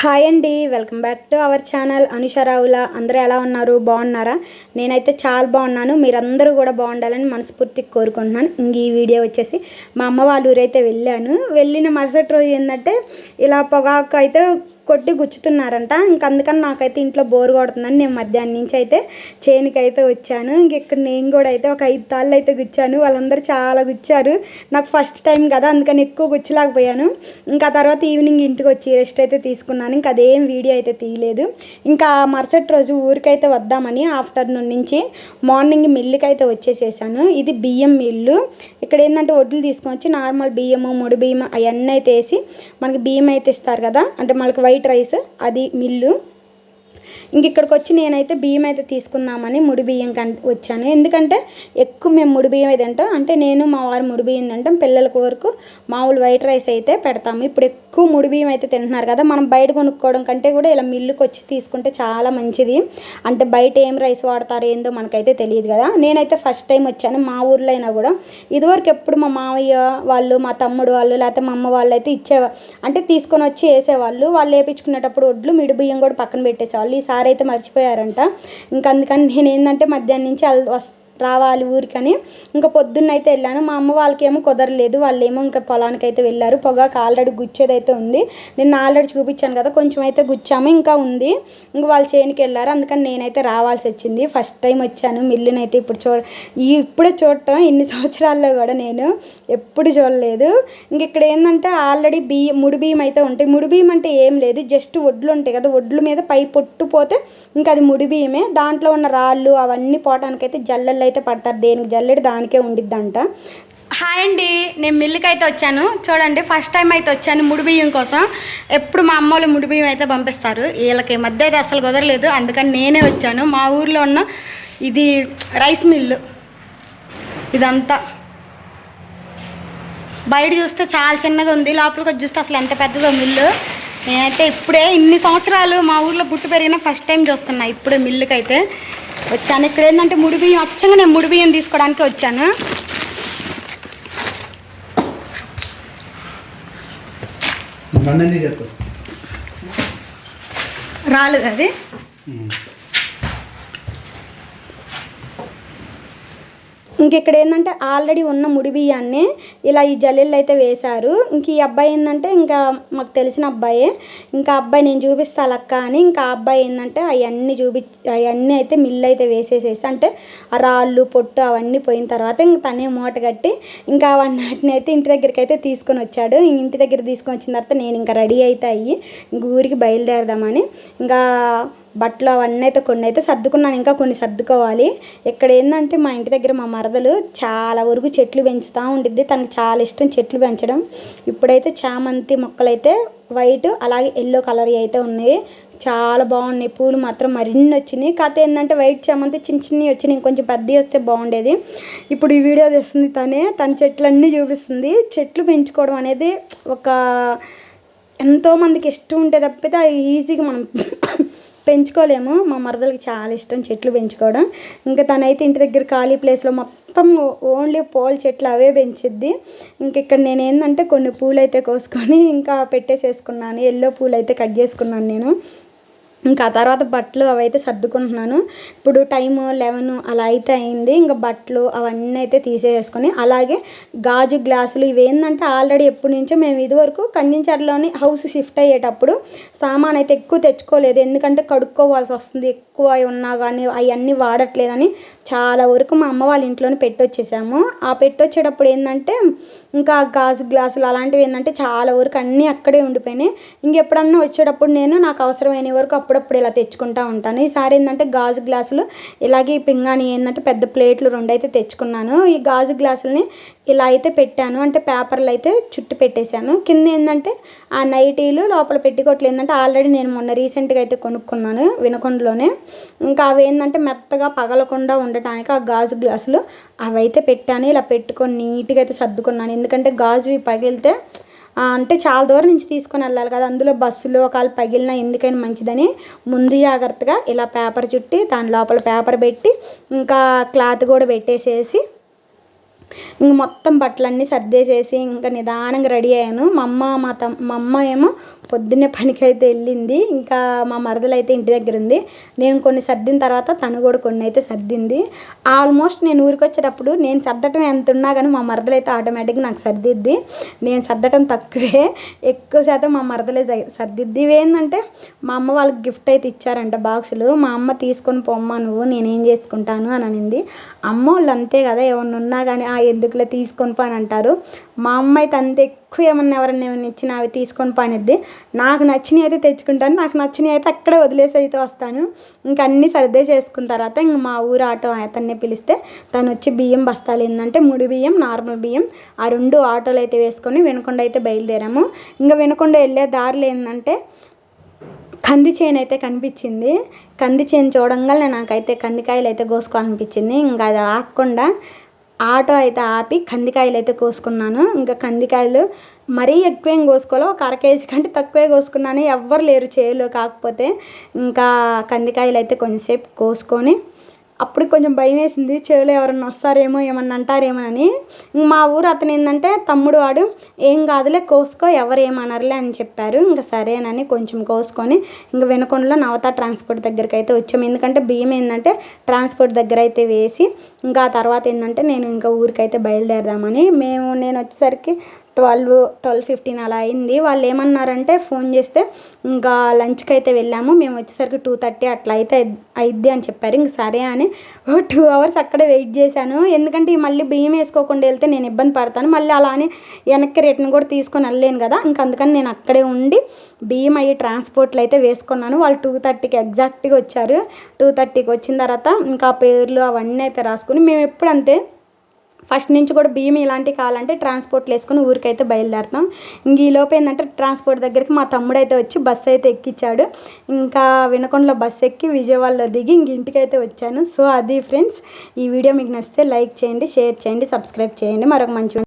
Hi అండి, welcome back to our channel అనుషరావుల. అందరూ ఎలా ఉన్నారు? బాగున్నారా? నేనైతే చాలా బాగున్నాను. మీరందరూ కూడా బాగుండాలని మనస్ఫూర్తిగా కోరుకుంటున్నాను. ఇంక ఈ వీడియో వచ్చేసి మా అమ్మ వాళ్ళ ఊరైతే వెళ్ళిన మరుసటి రోజు ఏంటంటే ఇలా పొగాకు అయితే కొట్టి గుచ్చుతున్నారంట. ఇంక అందుకని నాకైతే ఇంట్లో బోర్ కొడుతుందని నేను మధ్యాహ్నం నుంచి అయితే చేనుకి అయితే వచ్చాను. ఇంక ఇక్కడ నేను కూడా అయితే ఒక 5 తాళ్ళు అయితే గుచ్చాను. వాళ్ళందరూ చాలా గుచ్చారు. నాకు ఫస్ట్ టైం కదా, అందుకని ఎక్కువ గుచ్చలేకపోయాను. ఇంకా తర్వాత ఈవినింగ్ ఇంటికి వచ్చి రెస్ట్ అయితే తీసుకున్నాను. ఇంకా అదేం వీడియో అయితే తీయలేదు. ఇంకా మరుసటి రోజు ఊరికైతే వద్దామని ఆఫ్టర్నూన్ నుంచి మార్నింగ్ మిల్లుకి అయితే వచ్చేసేసాను. ఇది బియ్యం మిల్లు. ఇక్కడ ఏంటంటే వడ్లు తీసుకొని వచ్చి నార్మల్ బియ్యము, ముడి బియ్యం అవన్నీ అయితే వేసి మనకి బియ్యం అయితే ఇస్తారు కదా, అంటే మనకి వైట్ రైస్, అది మిల్లు. ఇంక ఇక్కడికి వచ్చి నేనైతే బియ్యం అయితే తీసుకుందామని ముడి బియ్యం వచ్చాను. ఎందుకంటే ఎక్కువ మేము ముడి బియ్యం అయితే తింటాం, అంటే నేను మా వారు ముడి బియ్యం తింటాం. పిల్లలకు వరకు మామూలు వైట్ రైస్ అయితే పెడతాము. ఇప్పుడు ఎక్కువ ముడి బియ్యం అయితే తింటున్నారు కదా, మనం బయట కొనుక్కోవడం కంటే కూడా ఇలా మిల్లుకి వచ్చి తీసుకుంటే చాలా మంచిది. అంటే బయట ఏం రైస్ వాడతారో ఏందో మనకైతే తెలియదు కదా. నేనైతే ఫస్ట్ టైం వచ్చాను. మా ఊర్లో అయినా కూడా ఇదివరకు ఎప్పుడు మా మావయ్య వాళ్ళు, మా తమ్ముడు వాళ్ళు, లేకపోతే మా అమ్మ వాళ్ళు అయితే అంటే తీసుకొని వచ్చి వేసేవాళ్ళు. వాళ్ళు వేయించుకునేటప్పుడు వడ్లు మిడి బియ్యం కూడా పక్కన పెట్టేసేవాళ్ళు. ఈసారి అయితే మర్చిపోయారంట. ఇంకా అందుకని నేను ఏంటంటే మధ్యాహ్నం నుంచి రావాలి ఊరికని ఇంకా పొద్దున్న అయితే వెళ్ళాను. మా అమ్మ వాళ్ళకేమో కుదరలేదు, వాళ్ళేమో ఇంకా పొలానికి అయితే వెళ్ళారు. పొగాకు ఆల్రెడీ గుచ్చేదైతే ఉంది, నేను ఆల్రెడీ చూపించాను కదా, కొంచెం అయితే గుచ్చాము, ఇంకా ఉంది. ఇంక వాళ్ళు చేనుకి వెళ్ళారు. అందుకని నేనైతే రావాల్సి వచ్చింది. ఫస్ట్ టైం వచ్చాను మిల్లునైతే. ఇప్పుడే చూడటం, ఇన్ని సంవత్సరాల్లో కూడా నేను ఎప్పుడు చూడలేదు. ఇంక ఇక్కడ ఏంటంటే ఆల్రెడీ ముడి బియ్యం అయితే ఉంటాయి. ముడి బియ్యం అంటే ఏం లేదు, జస్ట్ వడ్లు ఉంటాయి కదా, వడ్ల మీద పై పొట్టు పోతే ఇంకా అది ముడి బియ్యమే. దాంట్లో ఉన్న రాళ్ళు అవన్నీ పోవటానికైతే జల్లెళ్ళు అయితే పడతారు. దేనికి జల్లెడు దానికే ఉండిద్దంట. హాయ్ అండి, నేను మిల్లుకి అయితే వచ్చాను. చూడండి, ఫస్ట్ టైం అయితే వచ్చాను ముడి బియ్యం కోసం. ఎప్పుడు మా అమ్మ వాళ్ళు ముడి బియ్యం అయితే పంపిస్తారు, వీళ్ళకి మధ్య అయితే అసలు కుదరలేదు. అందుకని నేనే వచ్చాను. మా ఊర్లో ఉన్న ఇది రైస్ మిల్లు. ఇదంతా బయట చూస్తే చాలా చిన్నగా ఉంది, లోపలికి వచ్చి చూస్తే అసలు ఎంత పెద్దదో మిల్లు. నేనైతే ఇప్పుడే ఇన్ని సంవత్సరాలు మా ఊర్లో పుట్టి పెరిగిన ఫస్ట్ టైం చూస్తున్నా ఇప్పుడే మిల్లుకి అయితే వచ్చాను. ఇక్కడ ఏంటంటే ముడి బియ్యం, అచ్చంగా నేను ముడి బియ్యం తీసుకోవడానికి వచ్చాను. రాలేదు అది. ఇంక ఇక్కడ ఏంటంటే ఆల్రెడీ ఉన్న ముడి బియ్యాన్ని ఇలా ఈ జల్లెళ్ళు అయితే వేశారు. ఇంక ఈ అబ్బాయి ఏంటంటే ఇంకా మాకు తెలిసిన అబ్బాయే. ఇంకా అబ్బాయి నేను చూపిస్తాను అక్క అని, ఇంకా ఆ అబ్బాయి ఏంటంటే అవన్నీ అయితే మిల్లు అయితే వేసేసేసి, అంటే ఆ రాళ్ళు పొట్టు అవన్నీ పోయిన తర్వాత ఇంక తనే మూట కట్టి ఇంకా వాటిని అయితే ఇంటి దగ్గరికి అయితే తీసుకొని వచ్చాడు. ఇంటి దగ్గర తీసుకొని వచ్చిన తర్వాత నేను ఇంకా రెడీ అయితే అయ్యి ఇంక ఊరికి బయలుదేరదామని ఇంకా బట్టలు అవన్నీ అయితే కొన్ని అయితే సర్దుకున్నాను, ఇంకా కొన్ని సర్దుకోవాలి. ఇక్కడ ఏంటంటే మా ఇంటి దగ్గర మా మరదలు చాలా వరకు చెట్లు పెంచుతూ ఉండిద్ది. తనకు చాలా ఇష్టం చెట్లు పెంచడం. ఇప్పుడైతే చామంతి మొక్కలు అయితే వైట్ అలాగే ఎల్లో కలర్ అయితే ఉన్నాయి, చాలా బాగున్నాయి. పూలు మాత్రం మరిన్ని వచ్చినాయి. కాకపోతే ఏంటంటే వైట్ చామంతి చిన్న చిన్నవి వచ్చినాయి, ఇంకొంచెం పెద్దవి వస్తే బాగుండేది. ఇప్పుడు ఈ వీడియో తెస్తుంది తన చెట్లన్నీ చూపిస్తుంది. చెట్లు పెంచుకోవడం అనేది ఎంతోమందికి ఇష్టం ఉంటే తప్పితే ఈజీగా మనం పెంచుకోలేము. మా మరదలకి చాలా ఇష్టం చెట్లు పెంచుకోవడం. ఇంకా తనైతే ఇంటి దగ్గర ఖాళీ ప్లేస్లో మొత్తం ఓన్లీ పూల చెట్లు అవే పెంచిద్ది. ఇంక ఇక్కడ నేను ఏంటంటే కొన్ని పూలు అయితే కోసుకొని ఇంకా పెట్టేసేసుకున్నాను. ఎల్లో పూలు అయితే కట్ చేసుకున్నాను నేను. ఇంకా ఆ తర్వాత బట్టలు అవైతే సర్దుకుంటున్నాను. ఇప్పుడు టైము 11 అలా అయితే అయింది. ఇంకా బట్టలు అవన్నీ అయితే తీసేసుకొని, అలాగే గాజు గ్లాసులు ఇవేంటంటే ఆల్రెడీ ఎప్పటి నుంచో మేము ఇదివరకు కందించర్లోని హౌస్ షిఫ్ట్ అయ్యేటప్పుడు సామాన్ అయితే ఎక్కువ తెచ్చుకోలేదు, ఎందుకంటే కడుక్కోవాల్సి వస్తుంది. ఎక్కువ ఉన్నా కానీ అవన్నీ వాడట్లేదని చాలా వరకు మా అమ్మ వాళ్ళ ఇంట్లోనే పెట్టొచ్చేసాము. ఆ పెట్టొచ్చేటప్పుడు ఏంటంటే ఇంకా గాజు గ్లాసులు అలాంటివి ఏంటంటే చాలా వరకు అన్నీ అక్కడే ఉండిపోయినాయి. ఇంకెప్పుడన్నా వచ్చేటప్పుడు నాకు అవసరమైన వరకు అప్పుడప్పుడు ఇలా తెచ్చుకుంటూ ఉంటాను. ఈసారి ఏంటంటే గాజు గ్లాసులు ఇలాగే పింగాణి ఏంటంటే పెద్ద ప్లేట్లు 2 అయితే తెచ్చుకున్నాను. ఈ గాజు గ్లాసులని ఇలా అయితే పెట్టాను, అంటే పేపర్లు అయితే చుట్టు పెట్టేశాను. కింద ఏంటంటే ఆ నైటీలు, లోపల పెట్టికోట్లు ఏంటంటే ఆల్రెడీ నేను మొన్న రీసెంట్గా అయితే కొనుక్కున్నాను వినకొండలోనే. ఇంకా అవి ఏంటంటే మెత్తగా పగలకుండా ఉండటానికి ఆ గాజు గ్లాసులు అవైతే పెట్టాను. ఇలా పెట్టుకొని నీట్గా అయితే సర్దుకున్నాను. ఎందుకంటే గాజువి పగిలితే అంటే చాలా దూరం నుంచి తీసుకొని వెళ్ళాలి కదా, అందులో బస్సులో ఒకవేళ పగిలినా ఎందుకైనా మంచిదని ముందు జాగ్రత్తగా ఇలా పేపర్ చుట్టి దాని లోపల పేపర్ పెట్టి ఇంకా క్లాత్ కూడా పెట్టేసేసి ఇంక మొత్తం బట్టలన్నీ సర్దేసేసి ఇంకా నిదానంగా రెడీ అయ్యాను. మా అమ్మ ఏమో పొద్దున్నే పనికి అయితే వెళ్ళింది. ఇంకా మా మరదలు అయితే ఇంటి దగ్గర ఉంది. నేను కొన్ని సర్దిన తర్వాత తను కూడా కొన్ని అయితే సర్దింది. ఆల్మోస్ట్ నేను ఊరికి వచ్చేటప్పుడు నేను సర్దటం ఎంత ఉన్నా కానీ మా మరదలు అయితే ఆటోమేటిక్గా నాకు సర్దిద్ది. నేను సర్దటం తక్కువే, ఎక్కువ శాతం మా మరదలే సర్దిద్ది. ఇవేంటంటే మా అమ్మ వాళ్ళకి గిఫ్ట్ అయితే ఇచ్చారంట బాక్సులు. మా అమ్మ తీసుకొని పోమ్మా నువ్వు, నేనేం చేసుకుంటాను అని అనింది. అమ్మ వాళ్ళు అంతే కదా, ఏమన్నా ఉన్నా కానీ ఎందుకులే తీసుకొని పని అంటారు. మా అమ్మ అయితే అంతే, ఎక్కువ ఎవరన్నా ఇచ్చినా అవి తీసుకొని పనిద్ది. నాకు నచ్చినవి అయితే తెచ్చుకుంటాను, నాకు నచ్చినవి అయితే అక్కడే వదిలేసి అయితే వస్తాను. ఇంకా అన్నీ సర్దే చేసుకున్న తర్వాత ఇంక మా ఊరు ఆటో అతన్ని పిలిస్తే తను వచ్చి బియ్యం బస్తాలు ఏంటంటే ముడి బియ్యం, నార్మల్ బియ్యం ఆ 2 ఆటోలు అయితే వేసుకొని వినకొండ అయితే బయలుదేరాము. ఇంకా వినకొండ వెళ్ళే దారిలో ఏంటంటే కంది చేను అయితే కనిపించింది. కంది చేను చూడంగానే నాకైతే కందికాయలు అయితే కోసుకోవాలనిపించింది. ఇంకా అది ఆగకుండా ఆటో అయితే ఆపి కందికాయలు అయితే కోసుకున్నాను. ఇంకా కందికాయలు మరీ ఎక్కువేం కోసుకోవాలి, ఒక 1/2 కేజీ కంటే తక్కువే కోసుకున్నాను. ఎవ్వరు లేరు చేలో. కాకపోతే ఇంకా కందికాయలు అయితే కొంచెంసేపు కోసుకొని అప్పుడు కొంచెం భయం వేసింది, చేలో ఎవరన్నా వస్తారేమో ఏమన్నా అంటారేమోనని. మా ఊరు అతను ఏంటంటే తమ్ముడు వాడు, ఏం కాదులే కోసుకో ఎవరు ఏమనరులే అని చెప్పారు. ఇంకా సరేనని కొంచెం కోసుకొని ఇంకా వినకొండలో నవత ట్రాన్స్పోర్ట్ దగ్గరికి అయితే వచ్చాము. ఎందుకంటే బియ్యం ఏంటంటే ట్రాన్స్పోర్ట్ దగ్గర అయితే వేసి ఇంకా ఆ తర్వాత ఏంటంటే నేను ఇంకా ఊరికైతే బయలుదేరదామని నేను వచ్చేసరికి 12:15 అలా అయింది. వాళ్ళు ఏమన్నారంటే ఫోన్ చేస్తే ఇంకా లంచ్కి అయితే వెళ్ళాము. మేము వచ్చేసరికి 2:30 అట్లా అయితే అయిద్ది అని చెప్పారు. ఇంక సరే అని 2 అవర్స్ అక్కడే వెయిట్ చేశాను. ఎందుకంటే మళ్ళీ బియ్యం వేసుకోకుండా వెళ్తే నేను ఇబ్బంది పడతాను, మళ్ళీ అలా అని వెనక్కి రిటర్న్ కూడా తీసుకొని వెళ్ళలేను కదా. ఇంక అందుకని నేను అక్కడే ఉండి బియ్యం అయ్యి ట్రాన్స్పోర్ట్లో అయితే వేసుకున్నాను. వాళ్ళు 2:30కి ఎగ్జాక్ట్గా వచ్చారు. 2:30కి వచ్చిన తర్వాత ఇంకా పేర్లు అవన్నీ అయితే రాసుకుని మేము ఎప్పుడు అంతే ఫస్ట్ నుంచి కూడా బియ్యం ఇలాంటివి కావాలంటే ట్రాన్స్పోర్ట్లు వేసుకొని ఊరికైతే బయలుదేరుతాం. ఇంక ఈ లోపు ఏంటంటే ట్రాన్స్పోర్ట్ దగ్గరికి మా తమ్ముడు అయితే వచ్చి బస్సు అయితే ఎక్కించాడు. ఇంకా వినకొండలో బస్సు ఎక్కి విజయవాడలో దిగి ఇంక ఇంటికైతే వచ్చాను. సో అది ఫ్రెండ్స్, ఈ వీడియో మీకు నచ్చితే లైక్ చేయండి, షేర్ చేయండి, సబ్స్క్రైబ్ చేయండి. మరొక మంచి